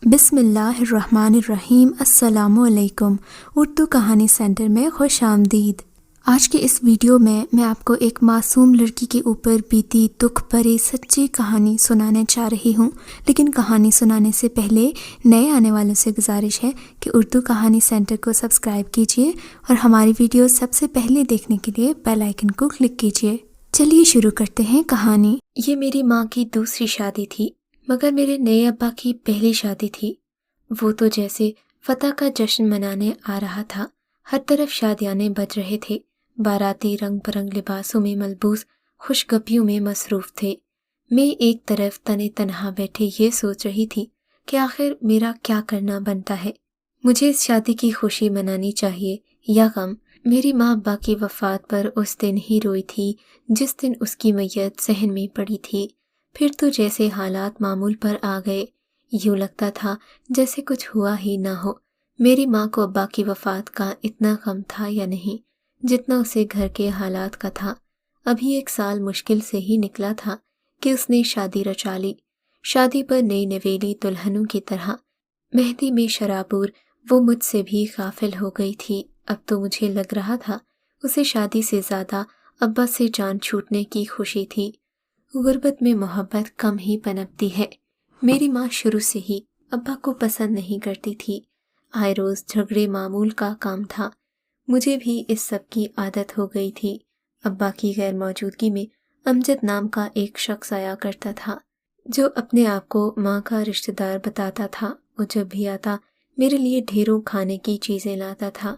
بسم اللہ الرحمن الرحیم۔ السلام علیکم۔ اردو کہانی سینٹر میں خوش آمدید۔ آج کے اس ویڈیو میں آپ کو ایک معصوم لڑکی کے اوپر بیتی دکھ بھری سچی کہانی سنانے چاہ رہی ہوں، لیکن کہانی سنانے سے پہلے نئے آنے والوں سے گزارش ہے کہ اردو کہانی سینٹر کو سبسکرائب کیجیے اور ہماری ویڈیو سب سے پہلے دیکھنے کے لیے بیل آئیکن کو کلک کیجیے۔ چلیے شروع کرتے ہیں کہانی۔ یہ میری ماں کی دوسری شادی تھی، مگر میرے نئے ابا کی پہلی شادی تھی۔ وہ تو جیسے فتح کا جشن منانے آ رہا تھا، ہر طرف شادیانے بج رہے تھے، باراتی رنگ برنگ لباسوں میں ملبوس خوشگپیوں میں مصروف تھے۔ میں ایک طرف تنے تنہا بیٹھے یہ سوچ رہی تھی کہ آخر میرا کیا کرنا بنتا ہے، مجھے اس شادی کی خوشی منانی چاہیے یا غم۔ میری ماں ابا کی وفات پر اس دن ہی روئی تھی جس دن اس کی میت صحن میں پڑی تھی۔ پھر تو جیسے حالات معمول پر آ گئے، یوں لگتا تھا جیسے کچھ ہوا ہی نہ ہو۔ میری ماں کو ابا کی وفات کا اتنا غم تھا یا نہیں جتنا اسے گھر کے حالات کا تھا۔ ابھی 1 سال مشکل سے ہی نکلا تھا کہ اس نے شادی رچا لی، شادی پر نئی نویلی دلہنوں کی طرح مہندی میں شرابور وہ مجھ سے بھی غافل ہو گئی تھی۔ اب تو مجھے لگ رہا تھا اسے شادی سے زیادہ ابا سے جان چھوٹنے کی خوشی تھی۔ غربت میں محبت کم ہی پنپتی ہے۔ میری ماں شروع سے ہی ابا کو پسند نہیں کرتی تھی، آئے روز جھگڑے معمول کا کام تھا۔ مجھے بھی اس سب کی عادت ہو گئی تھی۔ ابا کی غیر موجودگی میں امجد نام کا ایک شخص آیا کرتا تھا جو اپنے آپ کو ماں کا رشتہ دار بتاتا تھا۔ وہ جب بھی آتا میرے لیے ڈھیروں کھانے کی چیزیں لاتا تھا۔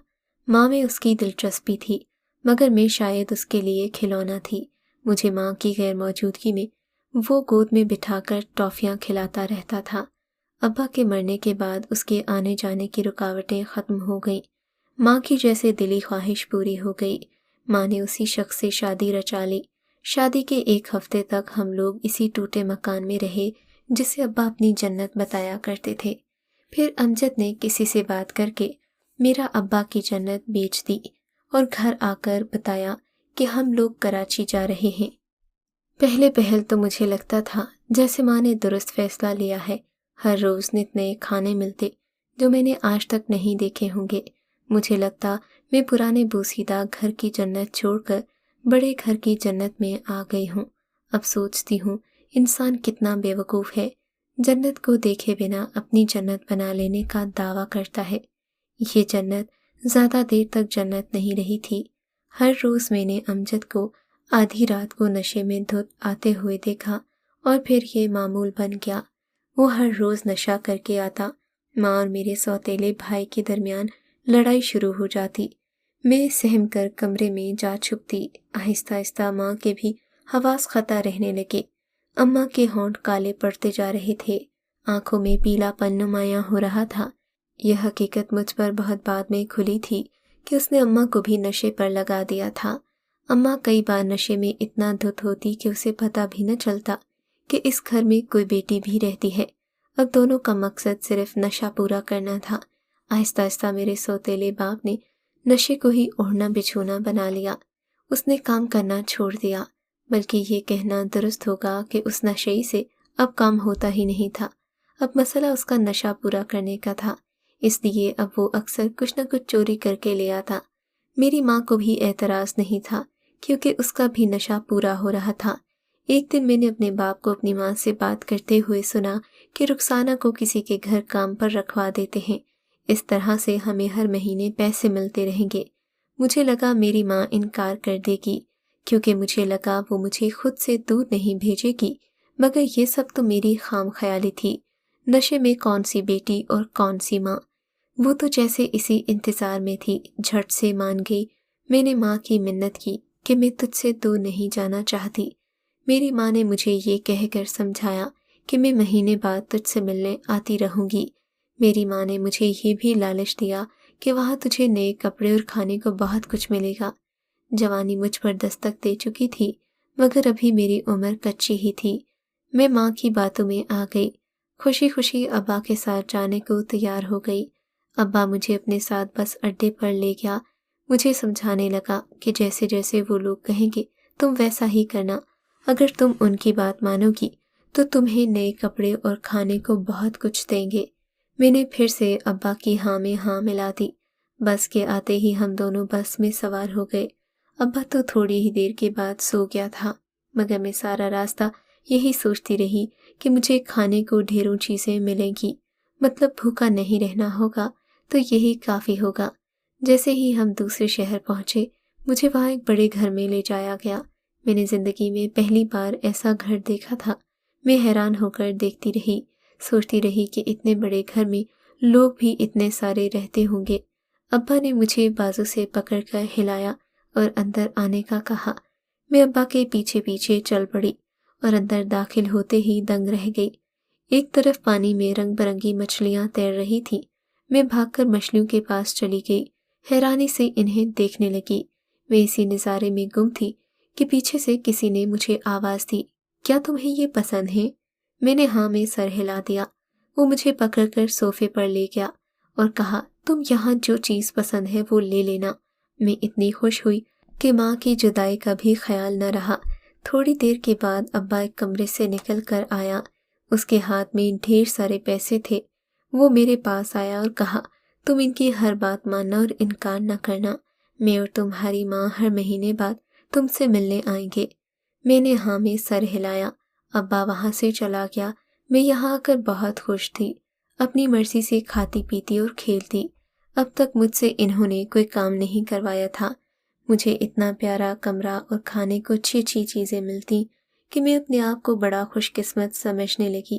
ماں میں اس کی دلچسپی تھی، مگر میں شاید اس کے لیے کھلونا تھی۔ مجھے ماں کی غیر موجودگی میں وہ گود میں بٹھا کر ٹافیاں کھلاتا رہتا تھا۔ ابا کے مرنے کے بعد اس کے آنے جانے کی رکاوٹیں ختم ہو گئیں۔ ماں کی جیسے دلی خواہش پوری ہو گئی۔ ماں نے اسی شخص سے شادی رچا لی۔ شادی کے 1 ہفتے تک ہم لوگ اسی ٹوٹے مکان میں رہے جسے ابا اپنی جنت بتایا کرتے تھے۔ پھر امجد نے کسی سے بات کر کے میرا ابا کی جنت بیچ دی اور گھر آ کر بتایا کہ ہم لوگ کراچی جا رہے ہیں۔ پہل تو مجھے لگتا تھا جیسے ماں نے درست فیصلہ لیا ہے۔ ہر روز نت نئے کھانے ملتے جو میں نے آج تک نہیں دیکھے ہوں گے۔ مجھے لگتا میں پرانے بوسیدہ گھر کی جنت چھوڑ کر بڑے گھر کی جنت میں آ گئی ہوں۔ اب سوچتی ہوں انسان کتنا بے وقوف ہے، جنت کو دیکھے بنا اپنی جنت بنا لینے کا دعویٰ کرتا ہے۔ یہ جنت زیادہ دیر تک جنت نہیں رہی تھی۔ ہر روز میں نے امجد کو آدھی رات کو نشے میں دھت آتے ہوئے دیکھا اور پھر یہ معمول بن گیا۔ وہ ہر روز نشہ کر کے آتا، ماں اور میرے سوتیلے بھائی کے درمیان لڑائی شروع ہو جاتی۔ میں سہم کر کمرے میں جا چھپتی۔ آہستہ آہستہ ماں کے بھی حواس خطا رہنے لگے۔ اماں کے ہونٹ کالے پڑتے جا رہے تھے، آنکھوں میں پیلا پن نمایاں ہو رہا تھا۔ یہ حقیقت مجھ پر بہت بعد میں کھلی تھی کہ اس نے اماں کو بھی نشے پر لگا دیا تھا۔ اماں کئی بار نشے میں اتنا دھت ہوتی کہ اسے پتہ بھی نہ چلتا کہ اس گھر میں کوئی بیٹی بھی رہتی ہے۔ اب دونوں کا مقصد صرف نشہ پورا کرنا تھا۔ آہستہ آہستہ میرے سوتیلے باپ نے نشے کو ہی اوڑھنا بچھونا بنا لیا۔ اس نے کام کرنا چھوڑ دیا، بلکہ یہ کہنا درست ہوگا کہ اس نشے سے اب کام ہوتا ہی نہیں تھا۔ اب مسئلہ اس کا نشہ پورا کرنے کا تھا، اس لیے اب وہ اکثر کچھ نہ کچھ چوری کر کے لے آتا۔ میری ماں کو بھی اعتراض نہیں تھا کیونکہ اس کا بھی نشہ پورا ہو رہا تھا۔ ایک دن میں نے اپنے باپ کو اپنی ماں سے بات کرتے ہوئے سنا کہ رخسانہ کو کسی کے گھر کام پر رکھوا دیتے ہیں، اس طرح سے ہمیں ہر مہینے پیسے ملتے رہیں گے۔ مجھے لگا میری ماں انکار کر دے گی، کیونکہ مجھے لگا وہ مجھے خود سے دور نہیں بھیجے گی، مگر یہ سب تو میری خام خیالی تھی۔ نشے میں کون سی بیٹی اور کون سی ماں، وہ تو جیسے اسی انتظار میں تھی۔ جھٹ سے مان گئی۔ میں نے ماں کی منت کی کہ میں تجھ سے دور نہیں جانا چاہتی۔ میری ماں نے مجھے یہ کہہ کر سمجھایا کہ میں مہینے بعد تجھ سے ملنے آتی رہوں گی۔ میری ماں نے مجھے یہ بھی لالچ دیا کہ وہاں تجھے نئے کپڑے اور کھانے کو بہت کچھ ملے گا۔ جوانی مجھ پر دستک دے چکی تھی، مگر ابھی میری عمر کچی ہی تھی۔ میں ماں کی باتوں میں آ گئی، خوشی خوشی ابا کے ساتھ جانے کو تیار ہو گئی۔ ابا مجھے اپنے ساتھ بس اڈے پر لے گیا، مجھے سمجھانے لگا کہ جیسے جیسے وہ لوگ کہیں گے تم ویسا ہی کرنا، اگر تم ان کی بات مانو گی تو تمہیں نئے کپڑے اور کھانے کو بہت کچھ دیں گے۔ میں نے پھر سے ابا کی ہاں میں ہاں ملا دی۔ بس کے آتے ہی ہم دونوں بس میں سوار ہو گئے۔ ابا تو تھوڑی ہی دیر کے بعد سو گیا تھا، مگر میں سارا راستہ یہی سوچتی رہی کہ مجھے کھانے کو ڈھیروں چیزیں ملیں گی، مطلب بھوکا نہیں رہنا ہوگا، تو یہی کافی ہوگا۔ جیسے ہی ہم دوسرے شہر پہنچے، مجھے وہاں ایک بڑے گھر میں لے جایا گیا۔ میں نے زندگی میں پہلی بار ایسا گھر دیکھا تھا۔ میں حیران ہو کر دیکھتی رہی، سوچتی رہی کہ اتنے بڑے گھر میں لوگ بھی اتنے سارے رہتے ہوں گے۔ ابا نے مجھے بازو سے پکڑ کر ہلایا اور اندر آنے کا کہا۔ میں ابا کے پیچھے پیچھے چل پڑی اور اندر داخل ہوتے ہی دنگ رہ گئی۔ ایک طرف پانی میں رنگ برنگی مچھلیاں تیر رہی تھیں۔ میں بھاگ کر مچھلیوں کے پاس چلی گئی، حیرانی سے انہیں دیکھنے لگی۔ میں اسی نظارے میں گم تھی کہ پیچھے سے کسی نے مجھے آواز دی، کیا تمہیں یہ پسند ہے؟ میں نے ہاں میں سر ہلا دیا۔ وہ مجھے پکڑ کر صوفے پر لے گیا اور کہا، تم یہاں جو چیز پسند ہے وہ لے لینا۔ میں اتنی خوش ہوئی کہ ماں کی جدائی کا بھی خیال نہ رہا۔ تھوڑی دیر کے بعد ابا ایک کمرے سے نکل کر آیا۔ اس کے ہاتھ میں ڈھیر سارے پیسے تھے۔ وہ میرے پاس آیا اور کہا، تم ان کی ہر بات ماننا اور انکار نہ کرنا۔ میں اور تمہاری ماں ہر مہینے بعد تم سے ملنے آئیں گے۔ میں نے ہاں میں سر ہلایا۔ ابا وہاں سے چلا گیا۔ میں یہاں آ کر بہت خوش تھی، اپنی مرضی سے کھاتی پیتی اور کھیلتی۔ اب تک مجھ سے انہوں نے کوئی کام نہیں کروایا تھا۔ مجھے اتنا پیارا کمرہ اور کھانے کو اچھی اچھی چیزیں ملتی کہ میں اپنے آپ کو بڑا خوش قسمت سمجھنے لگی۔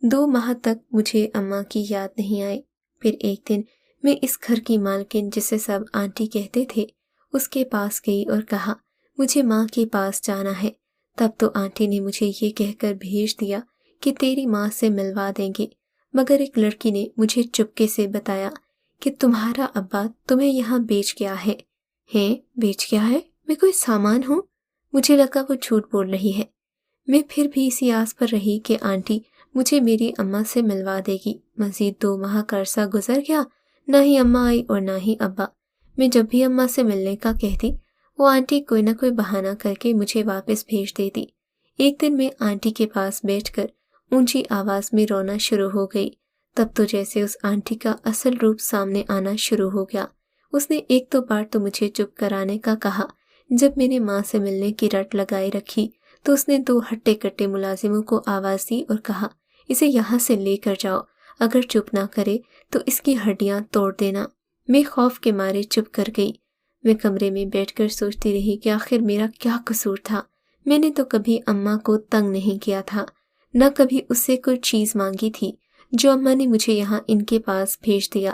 2 ماہ تک مجھے اماں کی یاد نہیں آئی۔ پھر ایک دن میں اس گھر کی مالکن، جسے سب آنٹی کہتے تھے، اس کے پاس گئی اور کہا، مجھے ماں کے پاس جانا ہے۔ تب تو آنٹی نے مجھے یہ کہہ کر بھیج دیا کہ تیری ماں سے ملوا دیں گے، مگر ایک لڑکی نے مجھے چپکے سے بتایا کہ تمہارا ابا تمہیں یہاں بیچ گیا ہے۔ بیچ گیا ہے؟ میں کوئی سامان ہوں؟ مجھے لگا وہ جھوٹ بول رہی ہے۔ میں پھر بھی اسی آس پر رہی کہ آنٹی مجھے میری اماں سے ملوا دے گی۔ مزید 2 ماہ کا عرصہ گزر گیا، نہ ہی اماں آئی اور نہ ہی ابا۔ میں جب بھی اماں سے ملنے کا کہتی، وہ آنٹی کوئی نہ کوئی بہانہ کر کے مجھے واپس بھیج دیتی۔ ایک دن میں آنٹی کے پاس بیٹھ کر اونچی آواز میں رونا شروع ہو گئی۔ تب تو جیسے اس آنٹی کا اصل روپ سامنے آنا شروع ہو گیا۔ اس نے ایک دو بار تو مجھے چپ کرانے کا کہا۔ جب میں نے ماں سے ملنے کی رٹ لگائی رکھی تو اس نے 2 ہٹے کٹے ملازموں کو آواز دی اور کہا، اسے یہاں سے لے کر جاؤ، اگر چپ نہ کرے تو اس کی ہڈیاں توڑ دینا۔ میں خوف کے مارے چپ کر گئی۔ میں کمرے میں بیٹھ کر سوچتی رہی کہ آخر میرا کیا قصور تھا۔ میں نے تو کبھی اماں کو تنگ نہیں کیا تھا، نہ کبھی اس سے کوئی چیز مانگی تھی، جو اماں نے مجھے یہاں ان کے پاس بھیج دیا۔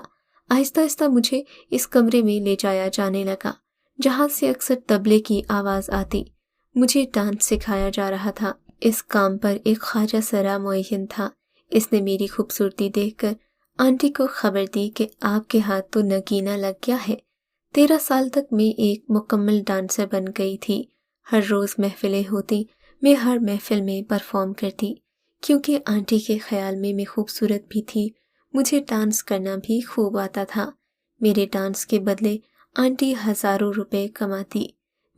آہستہ آہستہ مجھے اس کمرے میں لے جایا جانے لگا، جہاں سے اکثر طبلے کی آواز آتی۔ مجھے ڈانس سکھایا جا رہا تھا۔ اس کام پر ایک خواجہ سرا معین تھا۔ اس نے میری خوبصورتی دیکھ کر آنٹی کو خبر دی کہ آپ کے ہاتھ تو نگینہ لگ گیا ہے۔ 13 سال تک میں ایک مکمل ڈانسر بن گئی تھی۔ ہر روز محفلیں ہوتی، میں ہر محفل میں پرفارم کرتی، کیونکہ آنٹی کے خیال میں خوبصورت بھی تھی۔ مجھے ڈانس کرنا بھی خوب آتا تھا۔ میرے ڈانس کے بدلے آنٹی ہزاروں روپے کماتی۔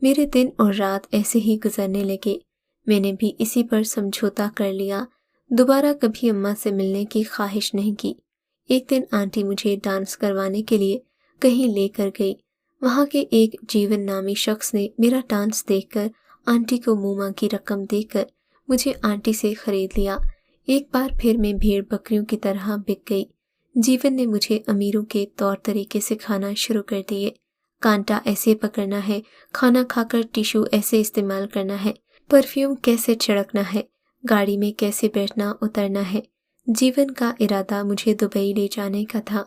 میرے دن اور رات ایسے ہی گزرنے لگے۔ میں نے بھی اسی پر سمجھوتا کر لیا، دوبارہ کبھی اماں سے ملنے کی خواہش نہیں کی۔ ایک دن آنٹی مجھے ڈانس کروانے کے لیے کہیں لے کر گئی۔ وہاں کے ایک جیون نامی شخص نے میرا ڈانس دیکھ کر آنٹی کو موما کی رقم دے کر مجھے آنٹی سے خرید لیا۔ ایک بار پھر میں بھیڑ بکریوں کی طرح بک گئی۔ جیون نے مجھے امیروں کے طور طریقے سکھانا شروع کر دیے۔ کانٹا ایسے پکڑنا ہے، کھانا کھا کر ٹیشو ایسے استعمال کرنا ہے، پرفیوم کیسے چھڑکنا ہے، گاڑی میں کیسے بیٹھنا اترنا ہے۔ جیون کا ارادہ مجھے دبئی لے جانے کا تھا۔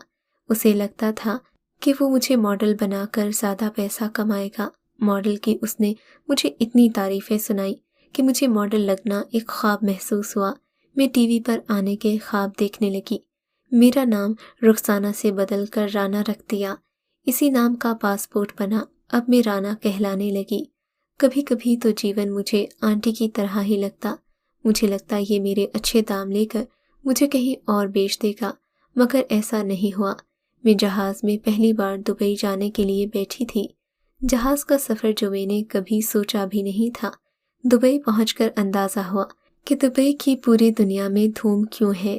اسے لگتا تھا کہ وہ مجھے ماڈل بنا کر زیادہ پیسہ کمائے گا۔ ماڈل کی اس نے مجھے اتنی تعریفیں سنائی کہ مجھے ماڈل لگنا ایک خواب محسوس ہوا۔ میں ٹی وی پر آنے کے خواب دیکھنے لگی۔ میرا نام رخسانہ سے بدل کر رانا رکھ دیا۔ اسی نام کا پاسپورٹ بنا، اب میں رانا کہلانے لگی۔ کبھی کبھی تو جیون مجھے آنٹی کی طرح ہی لگتا۔ مجھے لگتا یہ میرے اچھے دام لے کر مجھے کہیں اور بیچ دے گا، مگر ایسا نہیں ہوا۔ میں جہاز میں پہلی بار دبئی جانے کے لیے بیٹھی تھی۔ جہاز کا سفر جو میں نے کبھی سوچا بھی نہیں تھا۔ دبئی پہنچ کر اندازہ ہوا کہ دبئی کی پوری دنیا میں دھوم کیوں ہے۔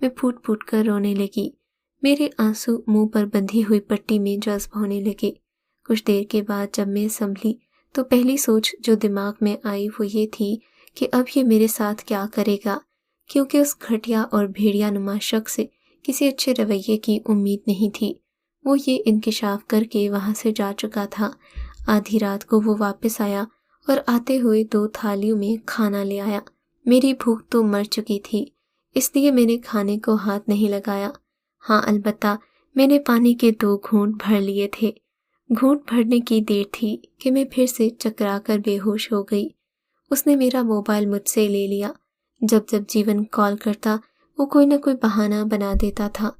میں پھوٹ پھوٹ کر رونے لگی۔ میرے آنسو منہ پر بندھی ہوئی پٹی میں جذب ہونے لگے۔ کچھ دیر کے بعد جب میں سنبھلی تو پہلی سوچ جو دماغ میں آئی وہ یہ تھی کہ اب یہ میرے ساتھ کیا کرے گا، کیونکہ اس گھٹیا اور بھیڑیا نما شخص سے کسی اچھے رویے کی امید نہیں تھی۔ وہ یہ انکشاف کر کے وہاں سے جا چکا تھا۔ آدھی رات کو وہ واپس آیا اور آتے ہوئے 2 تھالیوں میں کھانا لے آیا۔ میری بھوک تو مر چکی تھی، اس لیے میں نے کھانے کو ہاتھ نہیں لگایا۔ ہاں البتہ میں نے پانی کے 2 گھونٹ بھر لیے تھے۔ گھونٹ بھرنے کی دیر تھی کہ میں پھر سے چکرا کر بے ہوش ہو گئی۔ اس نے میرا موبائل مجھ سے لے لیا۔ جب جب جیون کال کرتا وہ کوئی نہ کوئی بہانہ بنا دیتا تھا۔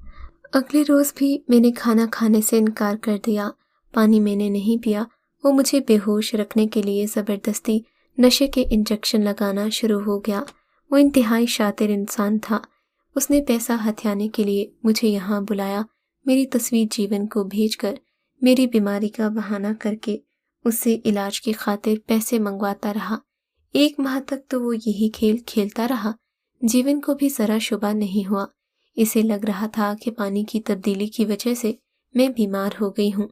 اگلے روز بھی میں نے کھانا کھانے سے انکار کر دیا۔ پانی میں نے نہیں پیا۔ وہ مجھے بے ہوش رکھنے کے لیے زبردستی نشے کے انجیکشن لگانا شروع ہو گیا۔ وہ انتہائی شاطر انسان تھا۔ اس نے پیسہ ہتھیانے کے لیے مجھے یہاں بلایا، میری تصویر جیون کو بھیج کر میری بیماری کا بہانہ کر کے اس سے علاج کی خاطر پیسے منگواتا رہا۔ 1 ماہ تک تو وہ یہی کھیل کھیلتا رہا۔ جیون کو بھی ذرا شبہ نہیں ہوا۔ اسے لگ رہا تھا کہ پانی کی تبدیلی کی وجہ سے میں بیمار ہو گئی ہوں۔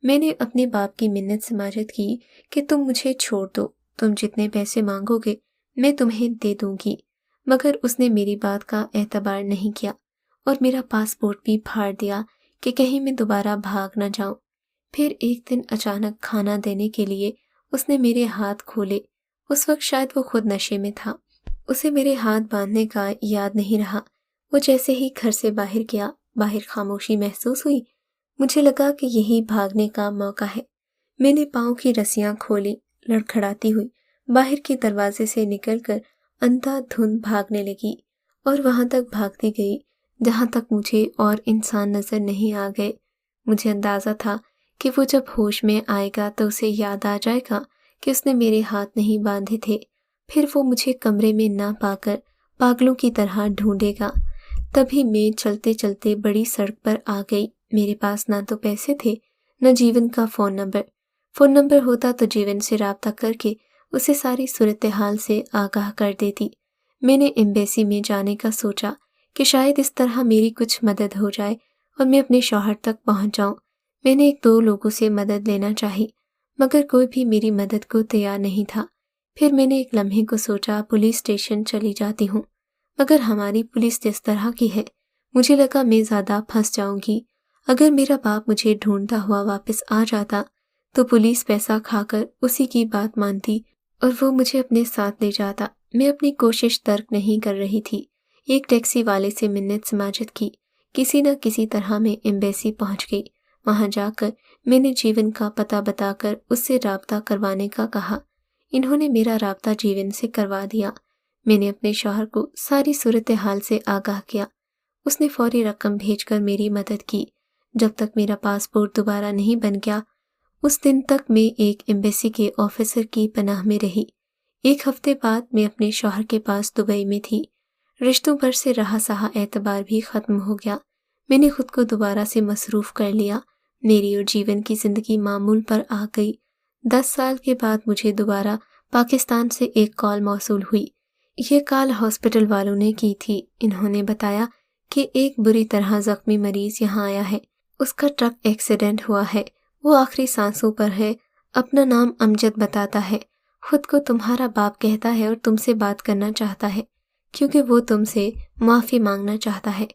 میں نے اپنے باپ کی منت سماجت کی کہ تم مجھے چھوڑ دو، تم جتنے پیسے مانگو گے میں تمہیں دے دوں گی، مگر اس نے میری بات کا اعتبار نہیں کیا اور میرا پاسپورٹ بھی پھاڑ دیا کہ کہیں میں دوبارہ بھاگ نہ جاؤں۔ پھر ایک دن اچانک کھانا دینے کے لیے اس نے میرے ہاتھ کھولے۔ اس وقت شاید وہ خود نشے میں تھا، اسے میرے ہاتھ باندھنے کا یاد نہیں رہا۔ وہ جیسے ہی گھر سے باہر گیا، باہر خاموشی محسوس ہوئی۔ مجھے لگا کہ یہی بھاگنے کا موقع ہے۔ میں نے پاؤں کی رسیاں کھولی، لڑکھڑاتی ہوئی باہر کے دروازے سے نکل کر اندھا دھند بھاگنے لگی اور وہاں تک بھاگتی گئی جہاں تک مجھے اور انسان نظر نہیں آ گئے۔ مجھے اندازہ تھا کہ وہ جب ہوش میں آئے گا تو اسے یاد آ جائے گا کہ اس نے میرے ہاتھ نہیں باندھے تھے، پھر وہ مجھے کمرے میں نہ پا کر پاگلوں کی طرح ڈھونڈے گا۔ تبھی میں چلتے چلتے بڑی سڑک پر آ گئی۔ میرے پاس نہ تو پیسے تھے نہ جیون کا فون نمبر ہوتا تو جیون سے رابطہ کر کے اسے ساری صورتحال سے آگاہ کر دیتی۔ میں نے ایمبیسی میں جانے کا سوچا کہ شاید اس طرح میری کچھ مدد ہو جائے اور میں اپنے شوہر تک پہنچ جاؤں۔ میں نے 1-2 لوگوں سے مدد لینا چاہی، مگر کوئی بھی میری مدد کو تیار نہیں تھا۔ پھر میں نے ایک لمحے کو سوچا پولیس اسٹیشن چلی جاتی ہوں، مگر ہماری پولیس جس طرح کی ہے مجھے لگا میں زیادہ پھنس جاؤں گی۔ اگر میرا باپ مجھے ڈھونڈتا ہوا واپس آ جاتا تو پولیس پیسہ کھا کر اسی کی بات مانتی اور وہ مجھے اپنے ساتھ لے جاتا۔ میں اپنی کوشش ترک نہیں کر رہی تھی۔ ایک ٹیکسی والے سے منت سماجت کی، کسی نہ کسی طرح میں ایمبیسی پہنچ گئی۔ وہاں جا کر میں نے جیون کا پتہ بتا کر اس سے رابطہ کروانے کا کہا۔ انہوں نے میرا رابطہ جیون سے کروا دیا۔ میں نے اپنے شوہر کو ساری صورتحال سے آگاہ کیا۔ اس نے فوری رقم بھیج کر میری مدد کی۔ جب تک میرا پاسپورٹ دوبارہ نہیں بن گیا اس دن تک میں ایک ایمبیسی کے آفیسر کی پناہ میں رہی۔ 1 ہفتے بعد میں اپنے شوہر کے پاس دبئی میں تھی۔ رشتوں پر سے رہا سہا اعتبار بھی ختم ہو گیا۔ میں نے خود کو دوبارہ سے مصروف کر لیا۔ میری اور جیون کی زندگی معمول پر آ گئی۔ 10 سال کے بعد مجھے دوبارہ پاکستان سے ایک کال موصول ہوئی۔ یہ کال ہاسپٹل والوں نے کی تھی۔ انہوں نے بتایا کہ ایک بری طرح زخمی مریض یہاں آیا ہے، اس کا ٹرک ایکسیڈنٹ ہوا ہے، وہ آخری سانسوں پر ہے، اپنا نام امجد بتاتا ہے، خود کو تمہارا باپ کہتا ہے اور تم سے بات کرنا چاہتا ہے کیونکہ وہ تم سے معافی مانگنا چاہتا ہے۔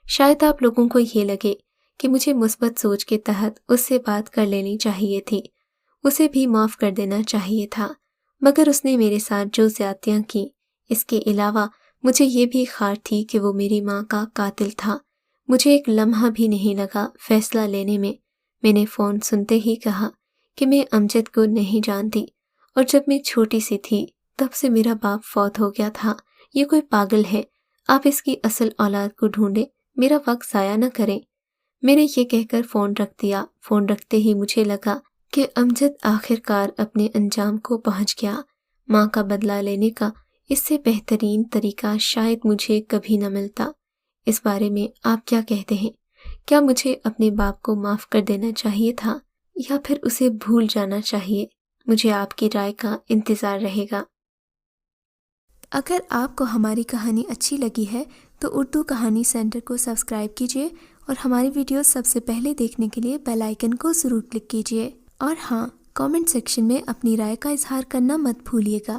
شاید آپ لوگوں کو یہ لگے کہ مجھے مثبت سوچ کے تحت اس سے بات کر لینی چاہیے تھی، اسے بھی معاف کر دینا چاہیے تھا، مگر اس نے میرے ساتھ جو زیادتیاں کی، اس کے علاوہ مجھے یہ بھی خار تھی کہ وہ میری ماں کا قاتل تھا۔ مجھے ایک لمحہ بھی نہیں لگا فیصلہ لینے میں۔ میں نے فون سنتے ہی کہا کہ میں امجد کو نہیں جانتی، اور جب میں چھوٹی سی تھی تب سے میرا باپ فوت ہو گیا تھا۔ یہ کوئی پاگل ہے، آپ اس کی اصل اولاد کو ڈھونڈیں، میرا وقت ضائع نہ کریں۔ میں نے یہ کہہ کر فون رکھ دیا۔ فون رکھتے ہی مجھے لگا کہ امجد آخر کار اپنے انجام کو پہنچ گیا۔ ماں کا بدلہ لینے کا اس سے بہترین طریقہ شاید مجھے کبھی نہ ملتا۔ اس بارے میں آپ کیا کہتے ہیں؟ کیا مجھے اپنے باپ کو معاف کر دینا چاہیے تھا یا پھر اسے بھول جانا چاہیے؟ مجھے آپ کی رائے کا انتظار رہے گا۔ اگر آپ کو ہماری کہانی اچھی لگی ہے تو اردو کہانی سینٹر کو سبسکرائب کیجیے اور ہماری ویڈیوز سب سے پہلے دیکھنے کے لیے بیل آئیکن کو ضرور کلک کیجیے۔ اور ہاں، کامنٹ سیکشن میں اپنی رائے کا اظہار کرنا مت بھولیے گا۔